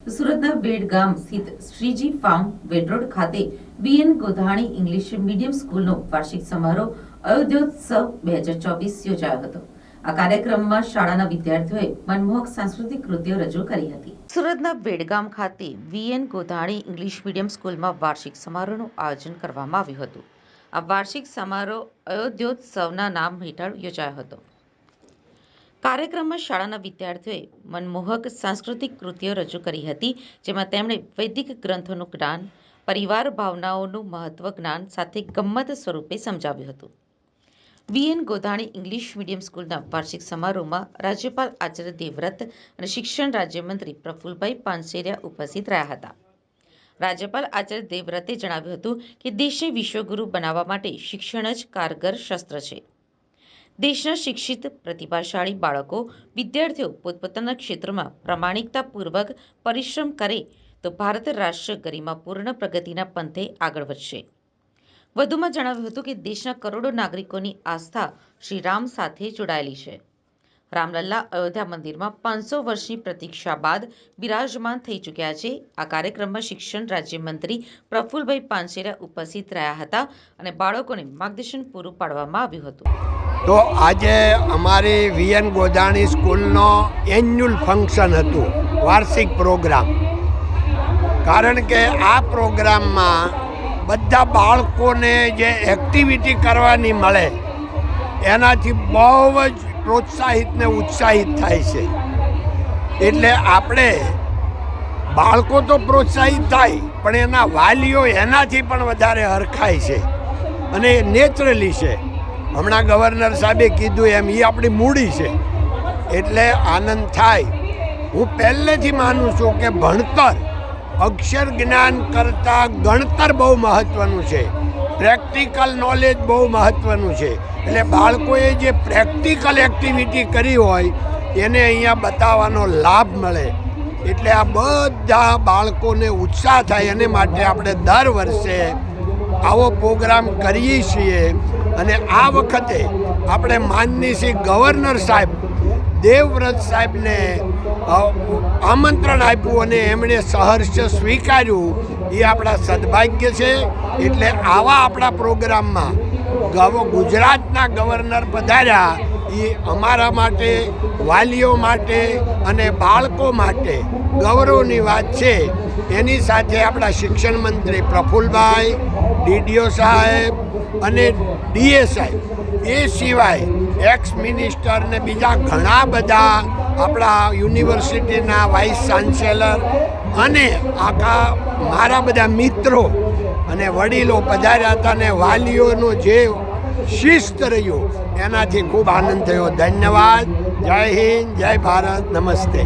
તો સુરતના બેડ ગામ સ્થિત શ્રીજી ફાર્મ વેડરોડ ખાતે બીએન ગોધાણી ઇંગ્લિશ મીડિયમ સ્કૂલનો વાર્ષિક સમારોહ અયોધ્યોત્સવ 2024 યોજાયો હતો। આ કાર્યક્રમમાં શાળાના વિદ્યાર્થીઓએ મનમોહક સાંસ્કૃતિક કૃતિઓ રજૂ કરી હતી। સુરતના બેડગામ ખાતે બીએન ગોધાણી ઇંગ્લિશ મીડિયમ સ્કૂલમાં વાર્ષિક સમારોહનું આયોજન કરવામાં આવ્યું હતું। આ વાર્ષિક સમારોહ અયોધ્યોત્સવના નામ હેઠળ યોજાયો હતો। કાર્યક્રમમાં શાળાના વિદ્યાર્થીઓએ મનમોહક સાંસ્કૃતિક કૃતિઓ રજૂ કરી હતી, જેમાં તેમણે વૈદિક ગ્રંથોનું જ્ઞાન, પરિવાર ભાવનાઓનું મહત્વ જ્ઞાન સાથે ગમ્મત સ્વરૂપે સમજાવ્યું હતું। બીએન ગોધાણી ઇંગ્લિશ મીડિયમ સ્કૂલના વાર્ષિક સમારોહમાં રાજ્યપાલ આચાર્ય દેવવ્રત અને શિક્ષણ રાજ્યમંત્રી પ્રફુલભાઈ પાનસેરિયા ઉપસ્થિત રહ્યા હતા। રાજ્યપાલ આચાર્ય દેવવ્રતે જણાવ્યું હતું કે દેશને વિશ્વગુરુ બનાવવા માટે શિક્ષણ જ કારગર શસ્ત્ર છે। દેશના શિક્ષિત પ્રતિભાશાળી બાળકો વિદ્યાર્થીઓ પોતપોતાના ક્ષેત્રમાં પ્રામાણિકતાપૂર્વક પરિશ્રમ કરે તો ભારત રાષ્ટ્ર ગરિમાપૂર્ણ પ્રગતિના પંથે આગળ વધશે। વધુમાં જણાવ્યું હતું કે દેશના કરોડો નાગરિકોની આસ્થા શ્રી રામ સાથે જોડાયેલી છે। રામલલ્લા અયોધ્યા મંદિરમાં 500 વર્ષની પ્રતીક્ષા બાદ બિરાજમાન થઈ ચૂક્યા છે। આ કાર્યક્રમમાં શિક્ષણ રાજ્યમંત્રી પ્રફુલભાઈ પાનસેરિયા ઉપસ્થિત રહ્યા હતા અને બાળકોને માર્ગદર્શન પૂરું પાડવામાં આવ્યું હતું। તો આજે અમારી વીએન ગોધાણી સ્કૂલનો એન્યુઅલ ફંક્શન હતું, વાર્ષિક પ્રોગ્રામ। કારણ કે આ પ્રોગ્રામમાં બધા બાળકોને જે એક્ટિવિટી કરવાની મળે એનાથી બહુ જ પ્રોત્સાહિત ને ઉત્સાહિત થાય છે। એટલે આપણે બાળકો તો પ્રોત્સાહિત થાય પણ એના વાલીઓ એનાથી પણ વધારે હરખાય છે અને નેચરલી છે। હમણાં ગવર્નર સાહેબે કીધું એમ એ આપણી મૂડી છે, એટલે આનંદ થાય। હું પહેલેથી માનું છું કે ભણતર અક્ષર જ્ઞાન કરતાં ગણતર બહુ મહત્ત્વનું છે, પ્રેક્ટિકલ નોલેજ બહુ મહત્ત્વનું છે। એટલે બાળકોએ જે પ્રેક્ટિકલ એક્ટિવિટી કરી હોય એને અહીંયા બતાવવાનો લાભ મળે, એટલે આ બધા બાળકોને ઉત્સાહ થાય એને માટે આપણે દર વર્ષે આવો પ્રોગ્રામ કરીએ છીએ। અને આ વખતે આપણે માનનીય શ્રી ગવર્નર સાહેબ દેવવ્રત સાહેબને આમંત્રણ આપ્યું અને એમણે સહર્ષ સ્વીકાર્યું, એ આપણા સદભાગ્ય છે। એટલે આવા આપણા પ્રોગ્રામમાં ગુજરાતના ગવર્નર પધાર્યા એ અમારા માટે, વાલીઓ માટે અને બાળકો માટે ગૌરવની વાત છે। એની સાથે આપણા શિક્ષણ મંત્રી પ્રફુલભાઈ, ડીડીઓ સાહેબ અને ડીએ સાહેબ, એ સિવાય એક્સ મિનિસ્ટર ને બીજા ઘણા બધા આપણા યુનિવર્સિટીના વાઇસ ચાન્સેલર અને આખા મારા બધા મિત્રો અને વડીલો પધાર્યા હતા અને વાલીઓનો જે શિસ્ત રહ્યો એનાથી ખૂબ આનંદ થયો। ધન્યવાદ। જય હિન્દ, જય ભારત, નમસ્તે।